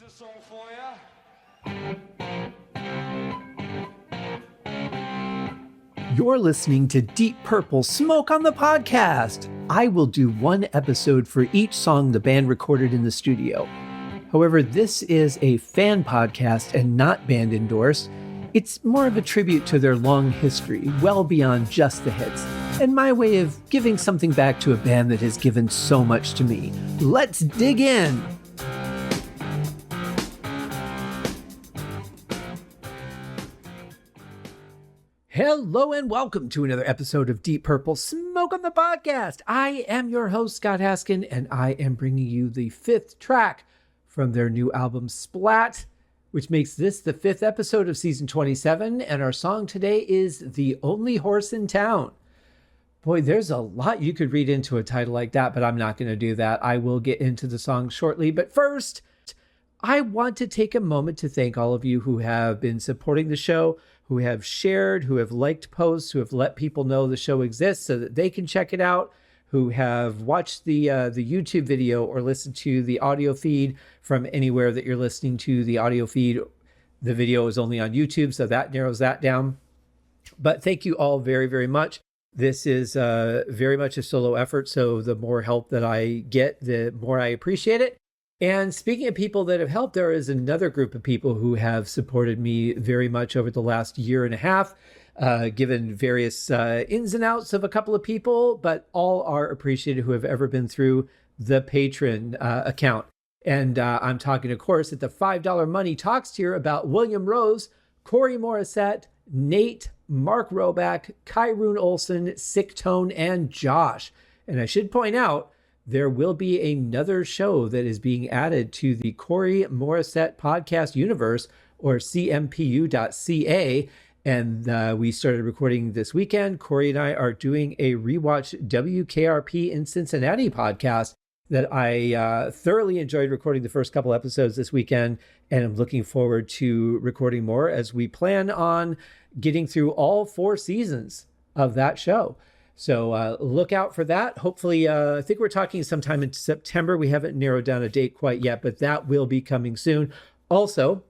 this song for ya. You're listening to Deep Purple Smoke on the Podcast. I will do one episode for each song the band recorded in the studio. However, this is a fan podcast and not band endorsed. It's more of a tribute to their long history, well beyond just the hits, and my way of giving something back to a band that has given so much to me. Let's dig in! Hello and welcome to another episode of Deep Purple Smoke on the Podcast. I am your host, Scott Haskin, and I am bringing you the fifth track from their new album, Splat, which makes this the fifth episode of season 27, and our song today is The Only Horse in Town. Boy, there's a lot you could read into a title like that, but I'm not going to do that. I will get into the song shortly, but first, I want to take a moment to thank all of you who have been supporting the show, who have shared, who have liked posts, who have let people know the show exists so that they can check it out, who have watched the YouTube video or listened to the audio feed from anywhere that you're listening to the audio feed. The video is only on YouTube, so that narrows that down. But thank you all very, very much. This is very much a solo effort, so the more help that I get, the more I appreciate it. And speaking of people that have helped, there is another group of people who have supported me very much over the last year and a half, given various ins and outs of a couple of people, but all are appreciated who have ever been through the Patreon account. And I'm talking, of course, at the $5 Money Talks tier about William Rose, Corey Morissette, Nate, Mark Roback, Kyrune Olson, Sick Tone, and Josh. And I should point out, there will be another show that is being added to the Corey Morissette podcast universe, or cmpu.ca. And we started recording this weekend. Corey and I are doing a rewatch WKRP in Cincinnati podcast that I thoroughly enjoyed recording the first couple episodes this weekend. And I'm looking forward to recording more as we plan on getting through all 4 seasons of that show. So look out for that. Hopefully, I think we're talking sometime in September. We haven't narrowed down a date quite yet, but that will be coming soon. Also,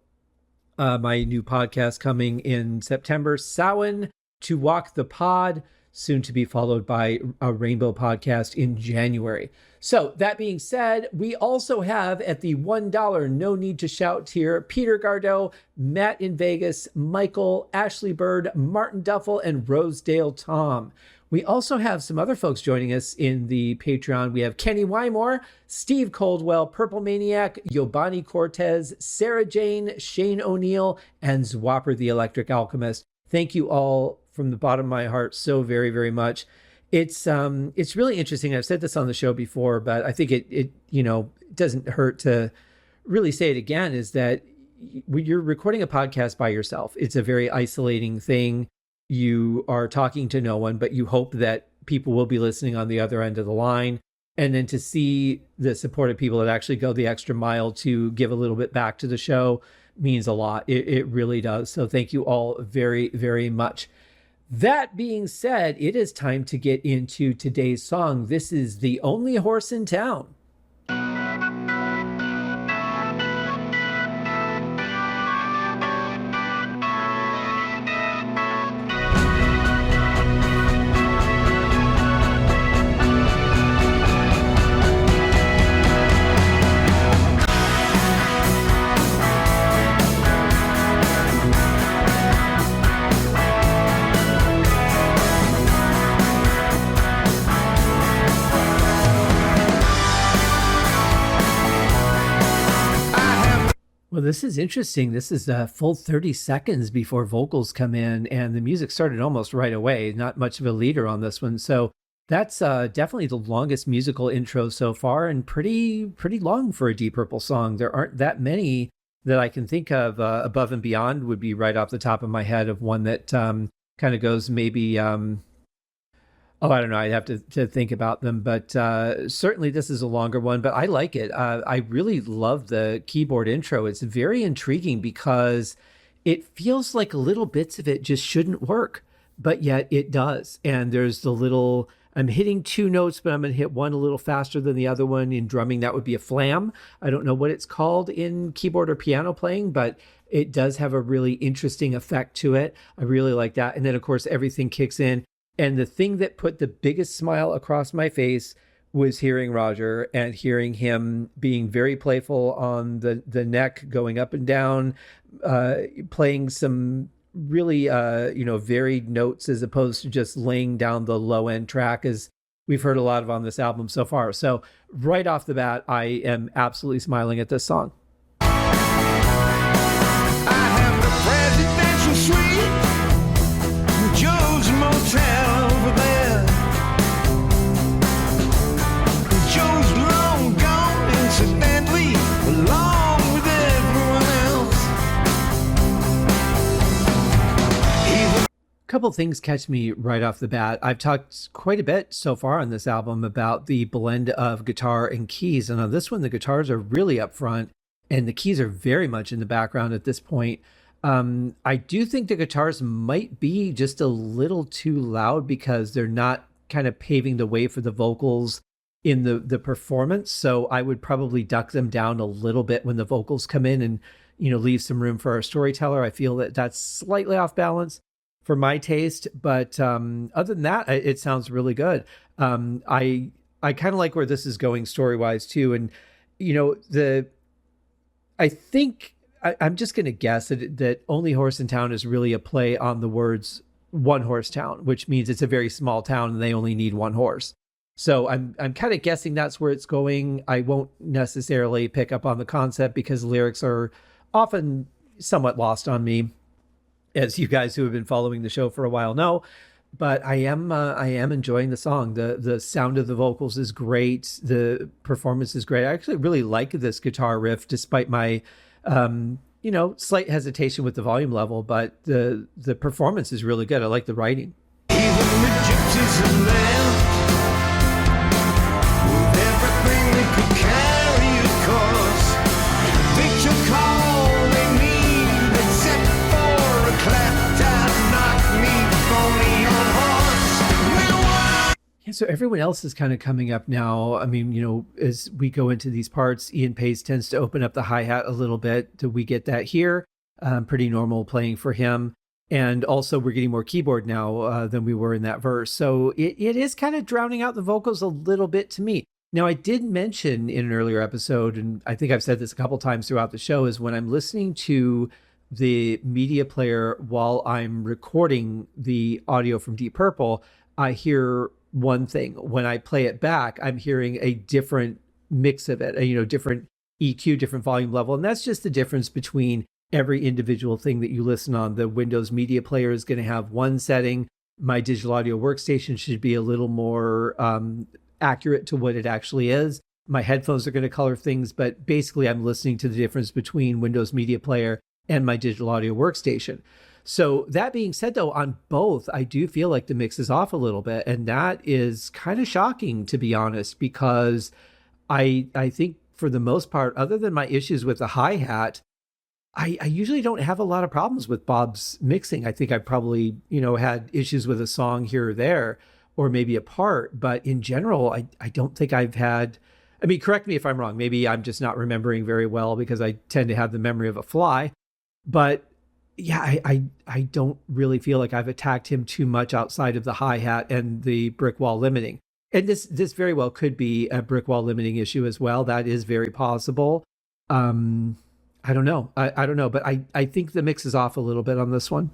my new podcast coming in September, Samhain to Walk the Pod, soon to be followed by a Rainbow podcast in January. So that being said, we also have at the $1 No Need to Shout tier, Peter Gardeau, Matt in Vegas, Michael, Ashley Bird, Martin Duffel, and Rosedale Tom. We also have some other folks joining us in the Patreon. We have Kenny Wymore, Steve Coldwell, Purple Maniac, Yobani Cortez, Sarah Jane, Shane O'Neill, and Zwapper the Electric Alchemist. Thank you all from the bottom of my heart so very, very much. It's really interesting. I've said this on the show before, but I think it doesn't hurt to really say it again, is that when you're recording a podcast by yourself, it's a very isolating thing. You are talking to no one, but you hope that people will be listening on the other end of the line. And then to see the supportive people that actually go the extra mile to give a little bit back to the show means a lot. It really does. So thank you all very, very much. That being said, it is time to get into today's song. This is The Only Horse in Town. Well, this is interesting. This is a full 30 seconds before vocals come in, and the music started almost right away. Not much of a leader on this one. So that's definitely the longest musical intro so far, and pretty long for a Deep Purple song. There aren't that many that I can think of. Above and Beyond would be right off the top of my head of one that kind of goes maybe... I don't know. I'd have to think about them, but certainly this is a longer one, but I like it. I really love the keyboard intro. It's very intriguing because it feels like little bits of it just shouldn't work, but yet it does. And there's the little I'm hitting two notes, but I'm going to hit one a little faster than the other one. In drumming, that would be a flam. I don't know what it's called in keyboard or piano playing, but it does have a really interesting effect to it. I really like that. And then, of course, everything kicks in. And the thing that put the biggest smile across my face was hearing Roger and hearing him being very playful on the neck, going up and down, playing some really, varied notes as opposed to just laying down the low end track as we've heard a lot of on this album so far. So right off the bat, I am absolutely smiling at this song. I have the presidential suite, Joe's Motel over there. Joe's long gone, incidentally, along with everyone else. A couple things catch me right off the bat. I've talked quite a bit so far on this album about the blend of guitar and keys. And on this one, the guitars are really up front and the keys are very much in the background at this point. I do think the guitars might be just a little too loud because they're not kind of paving the way for the vocals in the performance. So I would probably duck them down a little bit when the vocals come in and, leave some room for our storyteller. I feel that that's slightly off balance for my taste, but other than that, it sounds really good. I kind of like where this is going story-wise too. And, I think I'm just going to guess that Only Horse in Town is really a play on the words one horse town, which means it's a very small town and they only need one horse. So I'm kind of guessing that's where it's going. I won't necessarily pick up on the concept because lyrics are often somewhat lost on me, as you guys who have been following the show for a while know. But I am enjoying the song. The sound of the vocals is great. The performance is great. I actually really like this guitar riff, despite my slight hesitation with the volume level. But the performance is really good. I like the writing. Even the gypsies are left with everything they could carry, of course. Picture call they need, except for a clap that knock me phony on horse. Yeah, so everyone else is kind of coming up now. I mean, as we go into these parts, Ian Pace tends to open up the hi-hat a little bit. We get that here. Pretty normal playing for him. And also we're getting more keyboard now than we were in that verse. So it is kind of drowning out the vocals a little bit to me. Now, I did mention in an earlier episode, and I think I've said this a couple times throughout the show, is when I'm listening to the media player while I'm recording the audio from Deep Purple, I hear one thing. When I play it back, I'm hearing a different mix of it, different EQ, different volume level. And that's just the difference between every individual thing that you listen on. The Windows Media Player is going to have one setting. My digital audio workstation should be a little more accurate to what it actually is. My headphones are going to color things, but basically I'm listening to the difference between Windows Media Player and my digital audio workstation. So that being said, though, on both, I do feel like the mix is off a little bit. And that is kind of shocking, to be honest, because I think for the most part, other than my issues with the hi-hat, I usually don't have a lot of problems with Bob's mixing. I think I probably, had issues with a song here or there, or maybe a part. But in general, I don't think I've had, correct me if I'm wrong. Maybe I'm just not remembering very well because I tend to have the memory of a fly. But yeah, I don't really feel like I've attacked him too much outside of the hi-hat and the brick wall limiting. And this very well could be a brick wall limiting issue as well. That is very possible. I don't know. I don't know, but I think the mix is off a little bit on this one.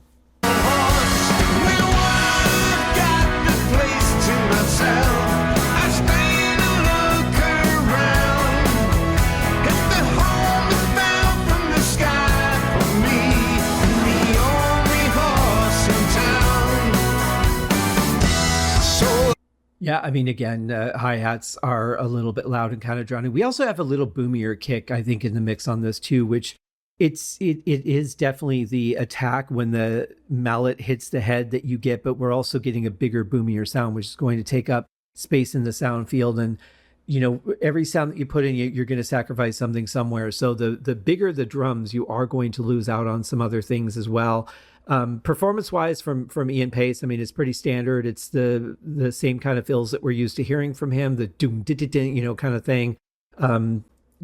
Yeah, again, hi-hats are a little bit loud and kind of drowning. We also have a little boomier kick, I think, in the mix on this too, which it is definitely the attack when the mallet hits the head that you get, but we're also getting a bigger, boomier sound, which is going to take up space in the sound field. And, every sound that you put in, you're going to sacrifice something somewhere. So the bigger the drums, you are going to lose out on some other things as well. Performance wise, from Ian Pace, I mean, it's pretty standard. It's the same kind of fills that we're used to hearing from him, the doom kind of thing.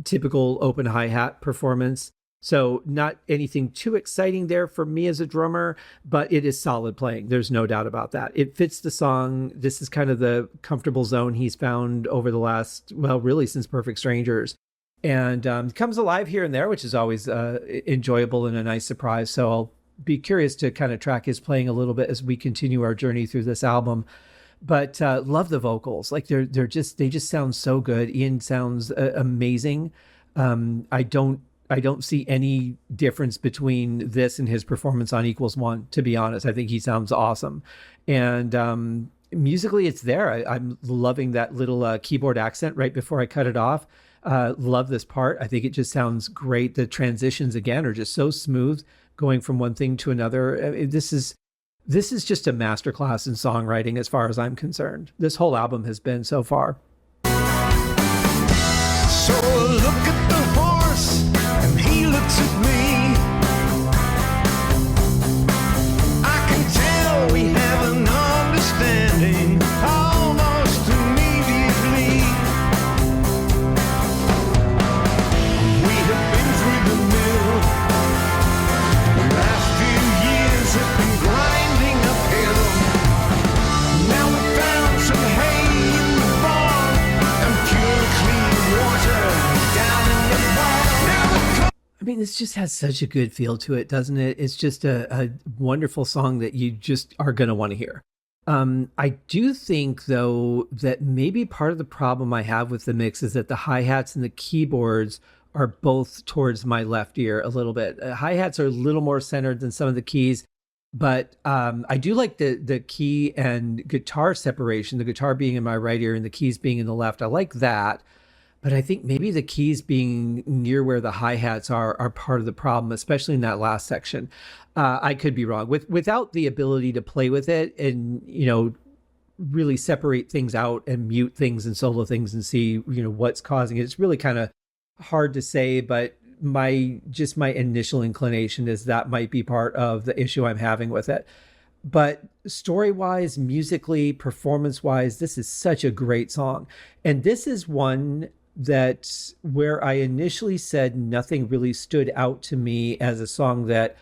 Typical open hi-hat performance. So not anything too exciting there for me as a drummer, but it is solid playing. There's no doubt about that. It fits the song. This is kind of the comfortable zone he's found over the last, well, really since Perfect Strangers. And comes alive here and there, which is always enjoyable and a nice surprise. So I'll be curious to kind of track his playing a little bit as we continue our journey through this album. But love the vocals. Like they just sound so good. Ian sounds amazing. I don't see any difference between this and his performance on Equals One, to be honest. I think he sounds awesome. And musically, it's there. I'm loving that little keyboard accent right before I cut it off. Love this part. I think it just sounds great. The transitions, again, are just so smooth, going from one thing to another. This is just a masterclass in songwriting as far as I'm concerned. This whole album has been so far. So look at the horse, and he looks at me. I can tell we have an understanding almost immediately. We have been through the mill. The last few years have been grinding uphill. Now we found some hay in the barn and pure clean water down in the barn. I mean, this just has such a good feel to it, doesn't it? It's just a wonderful song that you just are going to want to hear. I do think, though, that maybe part of the problem I have with the mix is that the hi-hats and the keyboards are both towards my left ear a little bit. Hi-hats are a little more centered than some of the keys, but I do like the key and guitar separation, the guitar being in my right ear and the keys being in the left. I like that. But I think maybe the keys being near where the hi-hats are part of the problem, especially in that last section. I could be wrong. Without the ability to play with it and, really separate things out and mute things and solo things and see, what's causing it. It's really kind of hard to say, but my initial inclination is that might be part of the issue I'm having with it. But story-wise, musically, performance-wise, this is such a great song. And this is one that where I initially said nothing really stood out to me as a song that,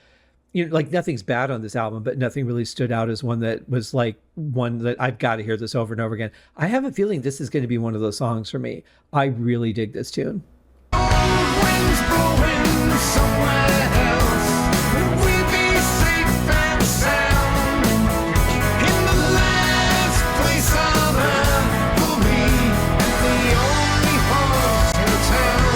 like nothing's bad on this album, but nothing really stood out as one that was like one that I've got to hear this over and over again. I have a feeling this is going to be one of those songs for me. I really dig this tune. Wind's blowing somewhere else. Would we be safe and sound in the last place on earth for me, the only horse in town?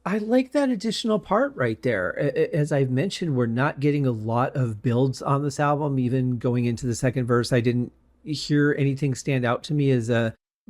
I like that additional part right there. As I've mentioned, we're not getting a lot of builds on this album. Even going into the second verse, I didn't hear anything stand out to me as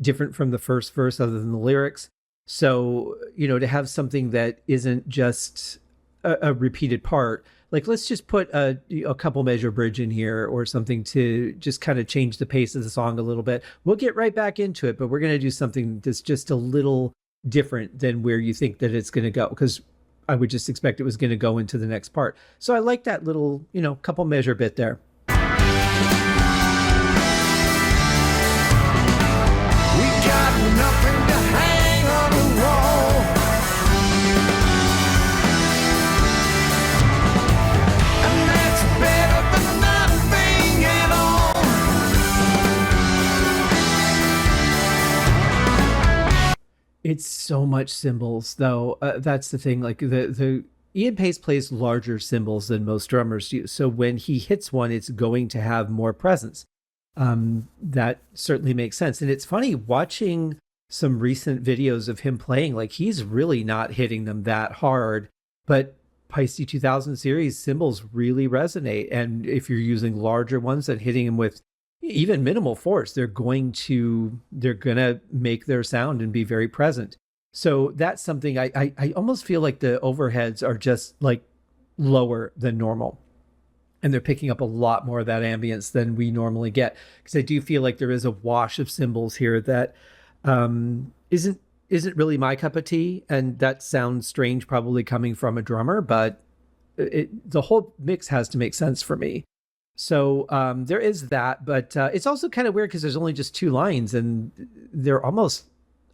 different from the first verse other than the lyrics. So, to have something that isn't just a repeated part, like let's just put a couple measure bridge in here or something to just kind of change the pace of the song a little bit. We'll get right back into it, but we're going to do something that's just a little different than where you think that it's going to go, because I would just expect it was going to go into the next part. So I like that little, couple measure bit there. We got nothing to hang on the wall, and that's better than nothing at all. It's so much cymbals, though. That's the thing. Like the Ian Pace plays larger cymbals than most drummers do. So when he hits one, it's going to have more presence. That certainly makes sense. And it's funny watching some recent videos of him playing, like he's really not hitting them that hard, but Paiste 2000 series cymbals really resonate. And if you're using larger ones and hitting them with even minimal force, they're gonna make their sound and be very present. So that's something I almost feel like the overheads are just like lower than normal. And they're picking up a lot more of that ambience than we normally get. Because I do feel like there is a wash of cymbals here that isn't isn't really my cup of tea, and that sounds strange probably coming from a drummer, but the whole mix has to make sense for me. So there is that, but it's also kind of weird because there's only just two lines and they're almost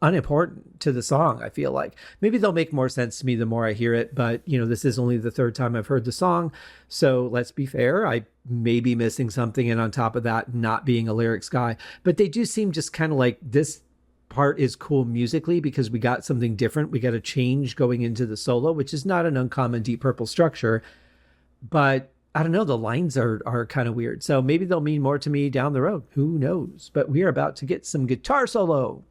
unimportant to the song. I feel like maybe they'll make more sense to me the more I hear it, but this is only the third time I've heard the song. So let's be fair. I may be missing something. And on top of that, not being a lyrics guy, but they do seem just kind of like this part is cool musically because we got something different. We got a change going into the solo, which is not an uncommon Deep Purple structure, but I don't know, the lines are kind of weird. So maybe they'll mean more to me down the road. Who knows? But we are about to get some guitar solo.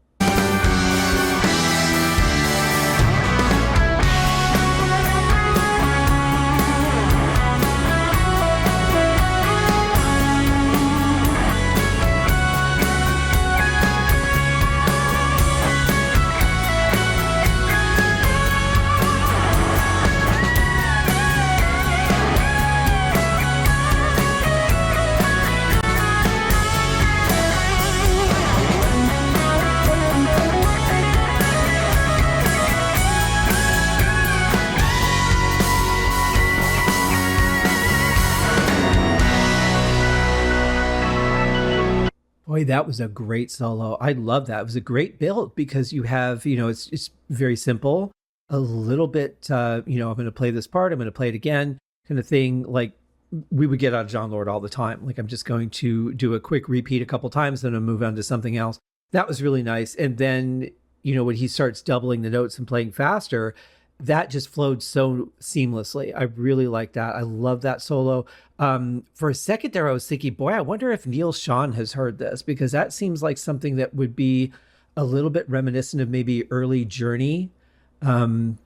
Boy, that was a great solo. I love that. It was a great build because you have, it's very simple, a little bit, I'm going to play this part, I'm going to play it again, kind of thing. Like we would get out of John Lord all the time. Like I'm just going to do a quick repeat a couple times, then I'll move on to something else. That was really nice. And then, when he starts doubling the notes and playing faster, that just flowed so seamlessly. I really like that. I love that solo. For a second there, I was thinking, boy, I wonder if Neil Sean has heard this, because that seems like something that would be a little bit reminiscent of maybe early Journey. Stone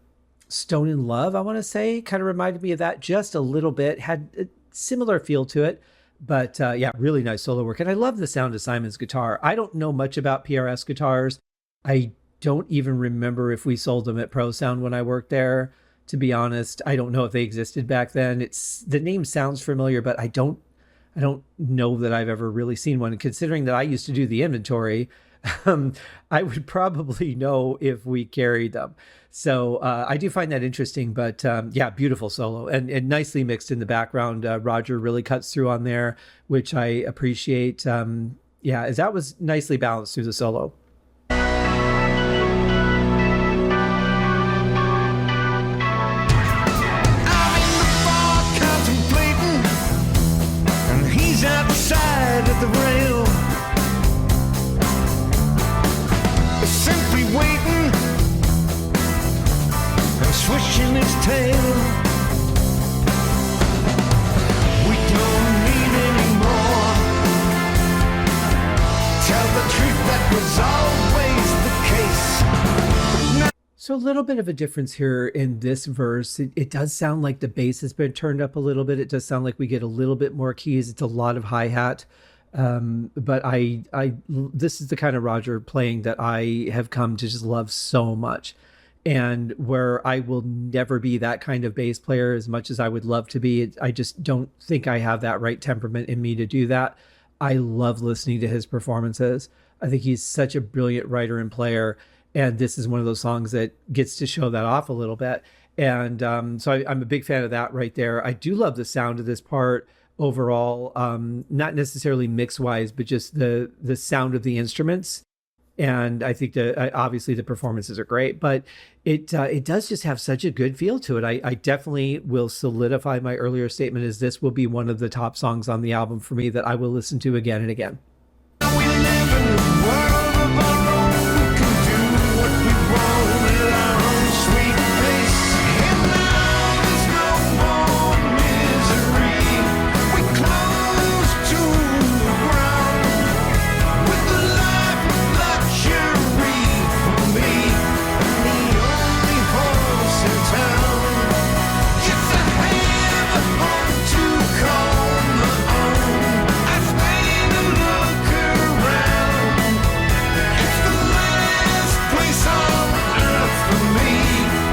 in Love, I want to say, kind of reminded me of that just a little bit, had a similar feel to it. But yeah, really nice solo work. And I love the sound of Simon's guitar. I don't know much about PRS guitars. I don't even remember if we sold them at Pro Sound when I worked there, to be honest. I don't know if they existed back then. The name sounds familiar, but I don't know that I've ever really seen one. And considering that I used to do the inventory, I would probably know if we carried them. So I do find that interesting, but yeah, beautiful solo and nicely mixed in the background. Roger really cuts through on there, which I appreciate. Yeah, as that was nicely balanced through the solo. Outside at the rail, simply waiting and swishing his tail. We don't need any more. Tell the truth, that was always the case. So a little bit of a difference here in this verse. It does sound like the bass has been turned up a little bit. It does sound like we get a little bit more keys. It's a lot of hi-hat. But this is the kind of Roger playing that I have come to just love so much. And where I will never be that kind of bass player as much as I would love to be. I just don't think I have that right temperament in me to do that. I love listening to his performances. I think he's such a brilliant writer and player. And this is one of those songs that gets to show that off a little bit. And so I'm a big fan of that right there. I do love the sound of this part overall, not necessarily mix-wise, but just the sound of the instruments. And I think that obviously the performances are great, but it does just have such a good feel to it. I definitely will solidify my earlier statement as this will be one of the top songs on the album for me that I will listen to again and again. We live in a world of our own. We can do what we want at our own sweet pace. And now there's no more misery. We close to the ground with the life of luxury for me. And the only horse in town. It's a hell of a home to call my own. I stand and look around. It's the last place on earth for me,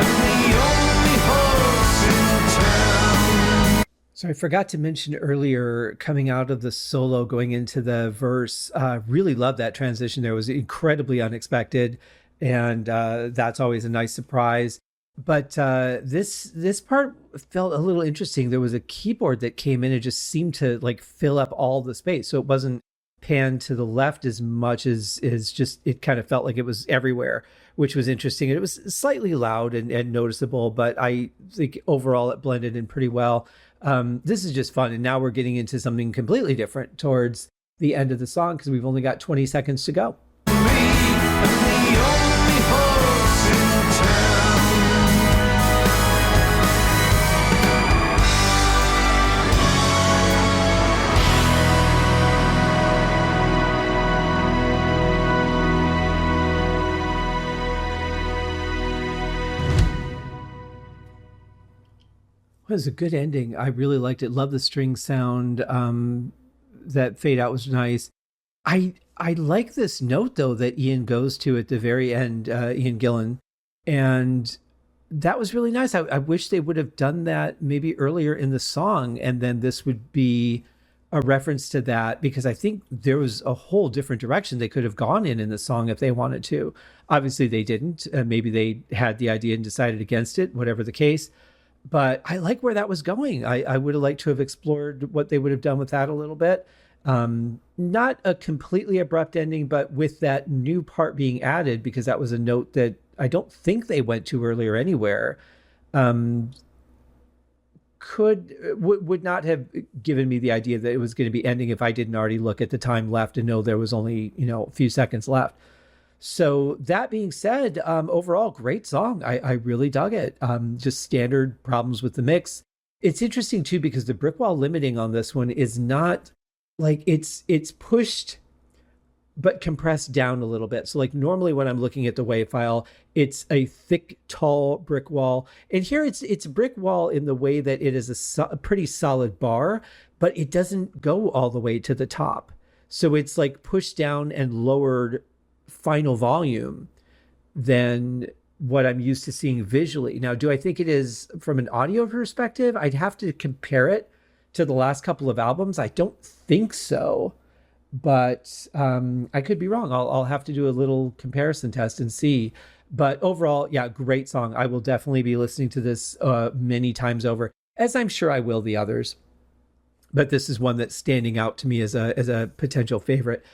and the only horse in town. So I forgot to mention earlier, coming out of the solo, going into the verse, really loved that transition there. It was incredibly unexpected. and that's always a nice surprise. But this part felt a little interesting. There was a keyboard that came in and just seemed to like fill up all the space, so it wasn't panned to the left as much as just it kind of felt like it was everywhere, which was interesting. And it was slightly loud and noticeable, but I think overall it blended in pretty well. This is just fun, and now we're getting into something completely different towards the end of the song because we've only got 20 seconds to go. It was a good ending. I really liked it. Love the string sound. That fade out was nice. I like this note though that Ian goes to at the very end, Ian Gillan, and that was really nice. I wish they would have done that maybe earlier in the song, and then this would be a reference to that because I think there was a whole different direction they could have gone in the song if they wanted to. Obviously, they didn't. Maybe they had the idea and decided against it, whatever the case. But I like where that was going. I would have liked to have explored what they would have done with that a little bit. Not a completely abrupt ending, but with that new part being added, because that was a note that I don't think they went to earlier anywhere. Would not have given me the idea that it was going to be ending if I didn't already look at the time left and know there was only, a few seconds left. So that being said, overall, great song. I really dug it. Just standard problems with the mix. It's interesting too, because the brick wall limiting on this one is not like it's pushed, but compressed down a little bit. So like normally when I'm looking at the WAV file, it's a thick, tall brick wall. And here it's brick wall in the way that it is a pretty solid bar, but it doesn't go all the way to the top. So it's like pushed down and lowered final volume than what I'm used to seeing visually. Now, do I think it is from an audio perspective? I'd have to compare it to the last couple of albums. I don't think so, but I could be wrong. I'll have to do a little comparison test and see. But overall, yeah, great song. I will definitely be listening to this many times over, as I'm sure I will the others. But this is one that's standing out to me as a potential favorite.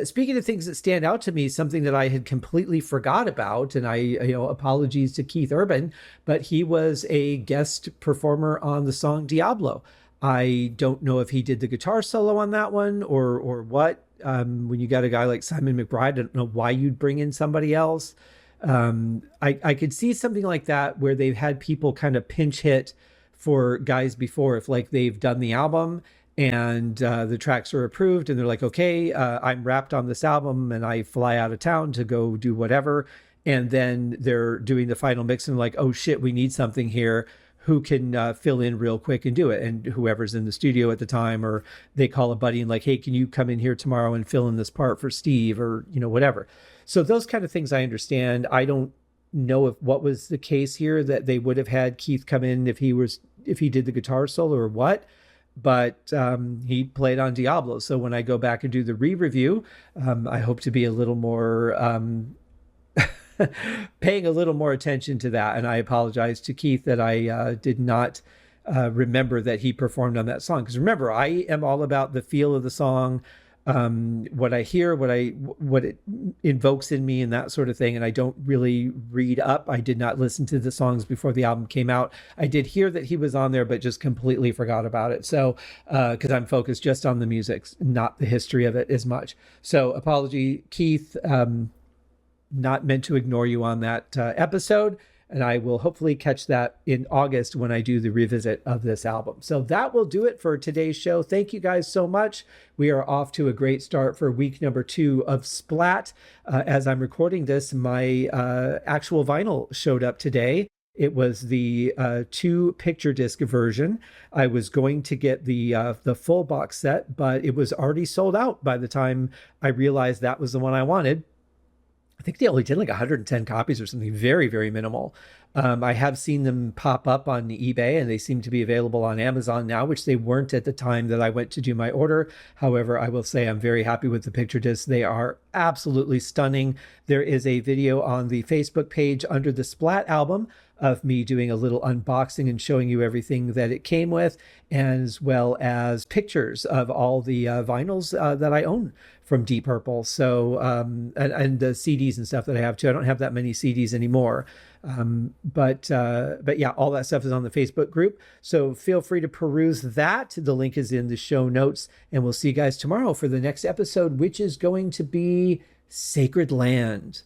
Speaking of things that stand out to me, something that I had completely forgot about, and apologies to Keith Urban, but he was a guest performer on the song Diablo. I don't know if he did the guitar solo on that one or what. When you got a guy like Simon McBride, I don't know why you'd bring in somebody else. I could see something like that where they've had people kind of pinch hit for guys before, if like they've done the album and the tracks are approved and they're like, okay, I'm wrapped on this album and I fly out of town to go do whatever. And then they're doing the final mix and like, oh shit, we need something here. Who can fill in real quick and do it? And whoever's in the studio at the time, or they call a buddy and like, hey, can you come in here tomorrow and fill in this part for Steve, or, whatever. So those kind of things I understand. I don't know if what was the case here, that they would have had Keith come in if he did the guitar solo or what. But he played on Diablo. So when I go back and do the re-review, I hope to be a little more paying a little more attention to that. And I apologize to Keith that I did not remember that he performed on that song. Because remember, I am all about the feel of the song, what I hear, what it invokes in me and that sort of thing. And I don't really read up. I did not listen to the songs before the album came out. I did hear that he was on there, but just completely forgot about it. So, because I'm focused just on the music, not the history of it as much. So apology, Keith. Not meant to ignore you on that episode. And I will hopefully catch that in August when I do the revisit of this album. So that will do it for today's show. Thank you guys so much. We are off to a great start for week number 2 of Splat. As I'm recording this, my actual vinyl showed up today. It was the 2 picture disc version. I was going to get the full box set, but it was already sold out by the time I realized that was the one I wanted. I think they only did like 110 copies or something, very, very minimal. I have seen them pop up on eBay, and they seem to be available on Amazon now, which they weren't at the time that I went to do my order. However, I will say I'm very happy with the picture discs. They are absolutely stunning. There is a video on the Facebook page under the Splat album of me doing a little unboxing and showing you everything that it came with, as well as pictures of all the vinyls that I own from Deep Purple. So, and the CDs and stuff that I have too. I don't have that many CDs anymore. But yeah, all that stuff is on the Facebook group. So feel free to peruse that. The link is in the show notes, and we'll see you guys tomorrow for the next episode, which is going to be Sacred Land.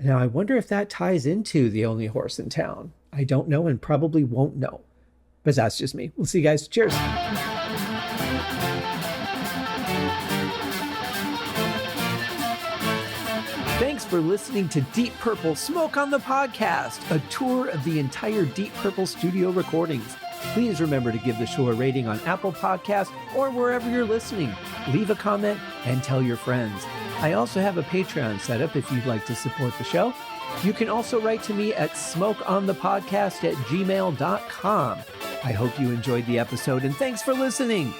Now, I wonder if that ties into The Only Horse in Town. I don't know, and probably won't know. But that's just me. We'll see you guys. Cheers. Thanks for listening to Deep Purple Smoke on the Podcast, a tour of the entire Deep Purple studio recordings. Please remember to give the show a rating on Apple Podcasts or wherever you're listening. Leave a comment and tell your friends. I also have a Patreon set up if you'd like to support the show. You can also write to me at smokeonthepodcast@gmail.com. I hope you enjoyed the episode, and thanks for listening.